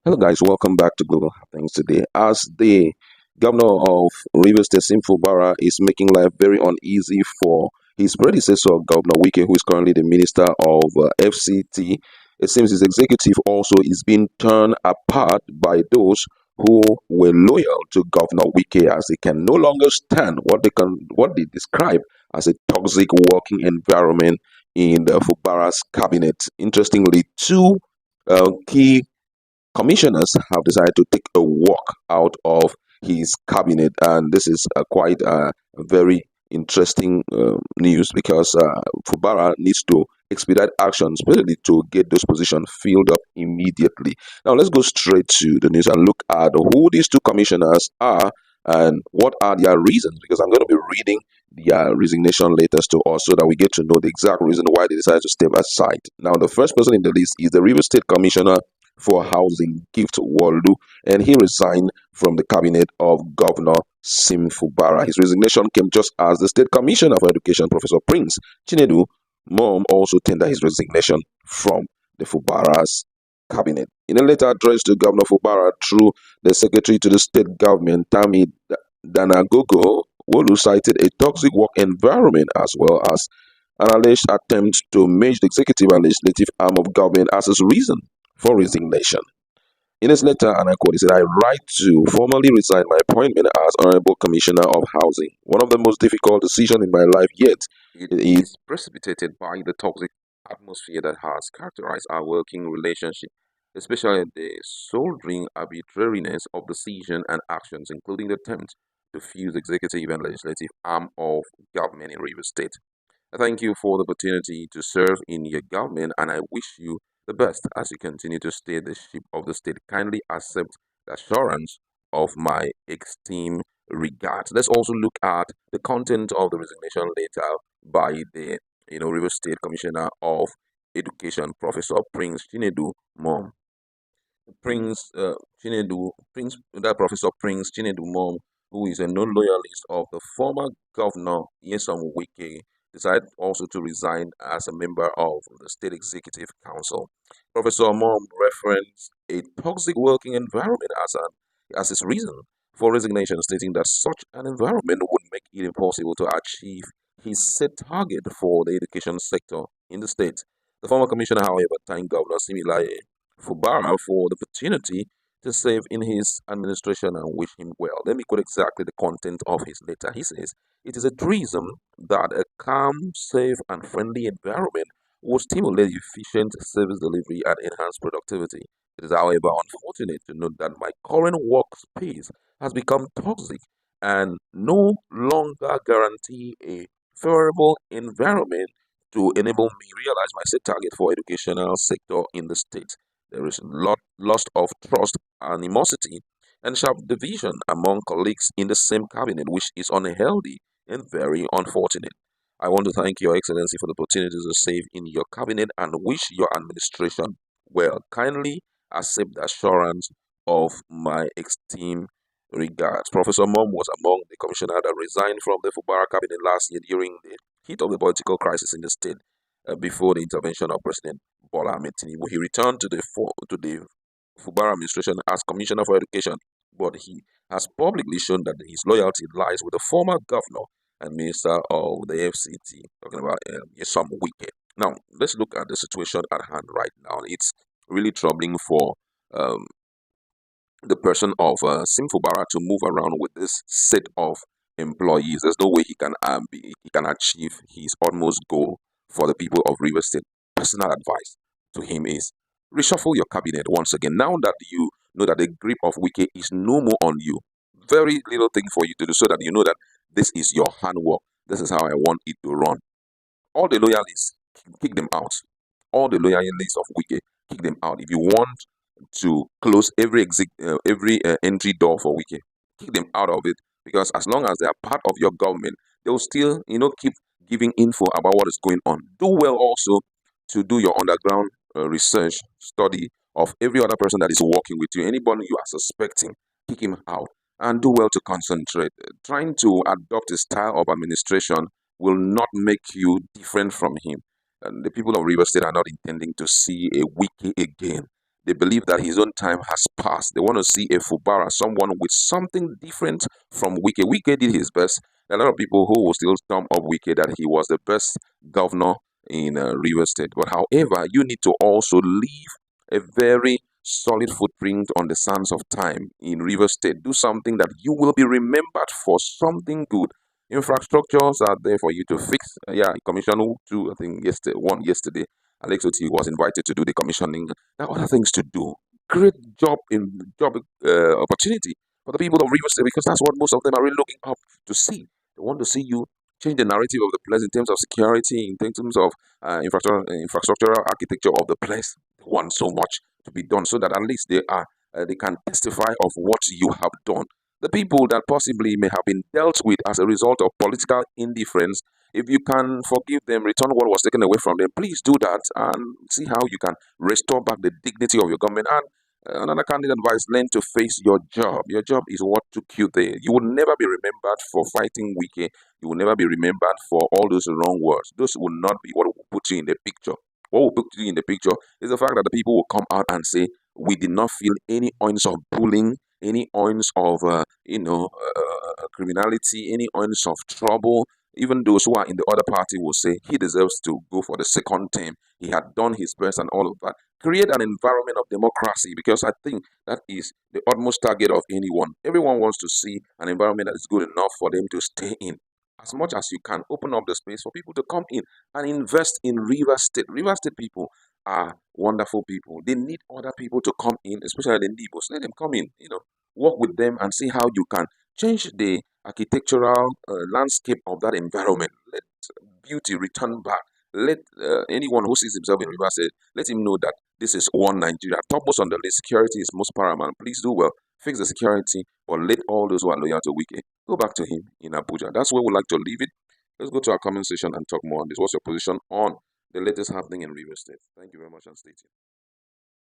Hello, guys. Welcome back to Global Things today. As the governor of Rivers State, Fubara, is making life very uneasy for his predecessor, Governor Wike, who is currently the minister of FCT. It seems his executive also is being torn apart by those who were loyal to Governor Wike, as they can no longer stand what they describe as a toxic working environment in the Fubara's cabinet. Interestingly, two key commissioners have decided to take a walk out of his cabinet, and this is quite very interesting news because Fubara needs to expedite actions, especially to get those positions filled up immediately. Now, let's go straight to the news and look at who these two commissioners are and what are their reasons, because I'm going to be reading their resignation letters to us so that we get to know the exact reason why they decided to step aside. Now, the first person in the list is the River State Commissioner for Housing, Gift Waldu, and he resigned from the cabinet of Governor Sim Fubara. His resignation came just as the State Commissioner for Education, Professor Prince Chinedu Mom, also tendered his resignation from the Fubara's cabinet. In a letter addressed to Governor Fubara through the Secretary to the State Government, Tami Danagogo, Wolu cited a toxic work environment as well as an alleged attempt to merge the executive and legislative arm of government as his reason for resignation. In his letter, and I quote, he said, "I write to formally resign my appointment as Honorable Commissioner of Housing. One of the most difficult decisions in my life yet. It is precipitated by the toxic atmosphere that has characterized our working relationship, especially the soldering arbitrariness of decisions and actions, including the attempt to fuse executive and legislative arm of government in Rivers State. I thank you for the opportunity to serve in your government, and I wish you the best as you continue to steer the ship of the state. Kindly accept the assurance of my esteemed regards." Let's also look at the content of the resignation letter by the River State Commissioner of Education, Professor Prince Chinedu Mom. That Professor Prince Chinedu Mom, who is a known loyalist of the former governor Nyesom Wike, decided also to resign as a member of the State Executive Council. Professor Mom referenced a toxic working environment as his reason for resignation, stating that such an environment would make it impossible to achieve his set target for the education sector in the state. The former commissioner, however, thanked Governor Similaye Fubara for the opportunity to serve in his administration and wish him well. Let me quote exactly the content of his letter. He says, "It is a truism that a calm, safe, and friendly environment will stimulate efficient service delivery and enhance productivity. It is, however, unfortunate to note that my current workspace has become toxic and no longer guarantee a favorable environment to enable me realize my set target for educational sector in the state. There is loss of trust, animosity, and sharp division among colleagues in the same cabinet, which is unhealthy and very unfortunate. I want to thank Your Excellency for the opportunity to serve in your cabinet and wish your administration well. Kindly accept the assurance of my esteemed regards." Professor Mom was among the commissioners that resigned from the Fubara cabinet last year during the heat of the political crisis in the state before the intervention of President Bola Ahmed Tinubu. He returned to the Fubara administration as Commissioner for Education, but he has publicly shown that his loyalty lies with the former governor and Minister of the FCT, talking about Nyesom Wike. Now, let's look at the situation at hand right now. It's really troubling for um, the person of Sim Fubara to move around with this set of employees. There's no way he can achieve his utmost goal for the people of River State. Personal advice to him is reshuffle your cabinet once again. Now that you know that the grip of Wike is no more on you, very little thing for you to do so that you know that this is your handwork. This is how I want it to run. All the loyalists, kick them out. All the loyalists of Wike, kick them out. If you want to close every entry door for Wike, kick them out of it, because as long as they are part of your government, they will still keep giving info about what is going on. Do well also to do your underground research study of every other person that is working with you. Anybody you are suspecting, kick him out, and do well to concentrate. Trying to adopt a style of administration will not make you different from him. And the people of River State are not intending to see a Wike again. They believe that his own time has passed. They want to see a Fubara, someone with something different from Wike. Wike did his best. There are a lot of people who will still thumb up Wike that he was the best governor in Rivers State. But however, you need to also leave a very solid footprint on the sands of time in Rivers State. Do something that you will be remembered for, something good. Infrastructures are there for you to fix. Yeah, commission two, I think yesterday. Alex Oti was invited to do the commissioning. There are other things to do. Great job opportunity for the people of Rivers State, because that's what most of them are really looking up to see. They want to see you change the narrative of the place in terms of security, in terms of infrastructural architecture of the place. They want so much to be done so that at least they can testify of what you have done. The people that possibly may have been dealt with as a result of political indifference, if you can forgive them, return what was taken away from them, please do that and see how you can restore back the dignity of your government. And another candid advice: learn to face your job. Your job is what took you there. You will never be remembered for fighting Wiki. You will never be remembered for all those wrong words. Those will not be what will put you in the picture. What will put you in the picture is the fact that the people will come out and say, we did not feel any ounce of bullying, any ounce of criminality, any ounce of trouble. Even those who are in the other party will say he deserves to go for the second term. He had done his best and all of that. Create an environment of democracy, because I think that is the utmost target of anyone. Everyone wants to see an environment that is good enough for them to stay in. As much as you can, open up the space for people to come in and invest in River State. River State people are wonderful people. They need other people to come in, especially the neighbors. Let them come in, work with them and see how you can change the architectural landscape of that environment. Let beauty return back. Let anyone who sees himself in River State, let him know that this is one Nigeria. Topmost on the list, security is most paramount. Please do well. Fix the security, but let all those who are loyal to Wike go back to him in Abuja. That's where we like to leave it. Let's go to our comment section and talk more on this. What's your position on the latest happening in River State? Thank you very much and stay tuned.